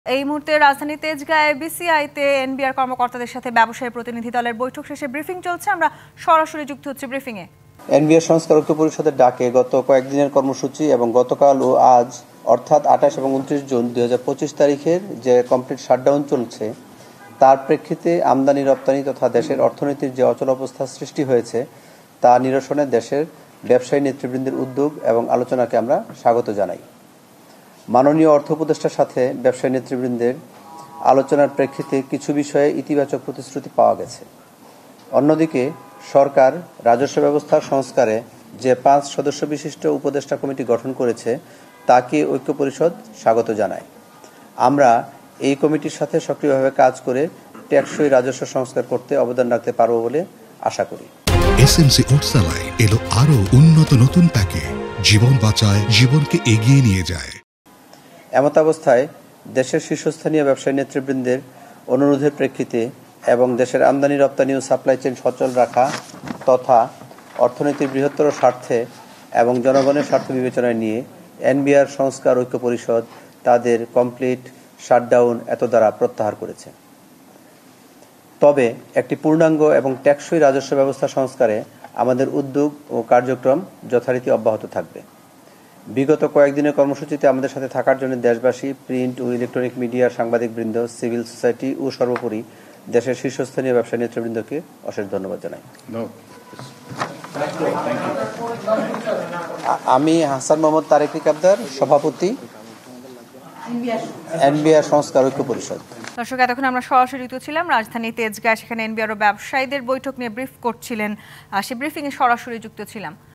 এই মুহূর্তে রাজধানী তেজগাঁয়ে বিসিআইতে এনবিআর কর্মকর্তাদের সাথে ব্যবসায়ী প্রতিনিধি দলের বৈঠক শেষে ব্রিফিং চলছে। আমরা সরাসরি যুক্ত হচ্ছে ব্রিফিং এ। এনবিআর সংস্কার ঐক্য পরিষদের ডাকে গত কয়েকদিনের কর্মসূচি এবং গতকাল ও আজ অর্থাৎ 28 এবং 29 জুন 2025 তারিখের যে কমপ্লিট শাটডাউন চলছে তার প্রেক্ষিতে আমদানি রপ্তানি তথা দেশের অর্থনীতির যে অচলাবস্থা সৃষ্টি হয়েছে তা নিরসনে দেশের ব্যবসায়ী নেতৃবৃন্দের উদ্যোগ এবং আলোচনাকে আমরা স্বাগত জানাই। মাননীয় অর্থ উপদেষ্টার সাথে ব্যবসায়ী নেতৃবৃন্দের আলোচনার প্রেক্ষিতে কিছু বিষয়ে ইতিবাচক প্রতিশ্রুতি পাওয়া গেছে। অন্যদিকে সরকার রাজস্ব ব্যবস্থার সংস্কারে যে 5 সদস্য বিশিষ্ট উপদেষ্টা কমিটি গঠন করেছে তাকে ঐক্য পরিষদ স্বাগত জানায়। আমরা এই কমিটির সাথে সক্রিয়ভাবে কাজ করে টেকসই রাজস্ব সংস্কার করতে অবদান রাখতে পারব বলে আশা করি। এসএমসি ওটসালাই এলো আরো উন্নত নতুন প্যাকে, জীবন বাঁচায়, জীবনকে এগিয়ে নিয়ে যায়। এমত অবস্থায় দেশের শীর্ষস্থানীয় ব্যবসায়ী নেতৃবৃন্দের অনুরোধের প্রেক্ষিতে এবং দেশের আমদানি রপ্তানি ও সাপ্লাই চেইন সচল রাখা তথা অর্থনীতির বৃহত্তর স্বার্থে এবং জনগণের স্বার্থ বিবেচনায় নিয়ে এনবিআর সংস্কার ঐক্য পরিষদ তাদের কমপ্লিট শাটডাউন এত দ্বারা প্রত্যাহার করেছে। তবে একটি পূর্ণাঙ্গ এবং টেকসই রাজস্ব ব্যবস্থা সংস্কারে আমাদের উদ্যোগ ও কার্যক্রম যথারীতি অব্যাহত থাকবে। বিগত কয়েকদিনের কর্মসূচিতে আমাদের সাথে থাকার জন্য দেশবাসী, প্রিন্ট ও ইলেকট্রনিক মিডিয়ার সাংবাদিকবৃন্দ, সিভিল সোসাইটি ও সর্বোপরি দেশের শীর্ষস্থানীয় ব্যবসায়ী নেতৃবৃন্দকে অশেষ ধন্যবাদ জানাই। আমি হাসান মোহাম্মদ তারেক আবদার, সভাপতি এনবিআর সংস্কার ঐক্য পরিষদ। দর্শক, এতক্ষণ আমরা সরাসরি যুক্ত ছিলাম রাজধানী তেজগাঁ, সেখানে এনবিআর ও ব্যবসায়ীদের বৈঠক নিয়ে ব্রিফ করছিলেন। সেই ব্রিফিং এ সরাসরি যুক্ত ছিলাম।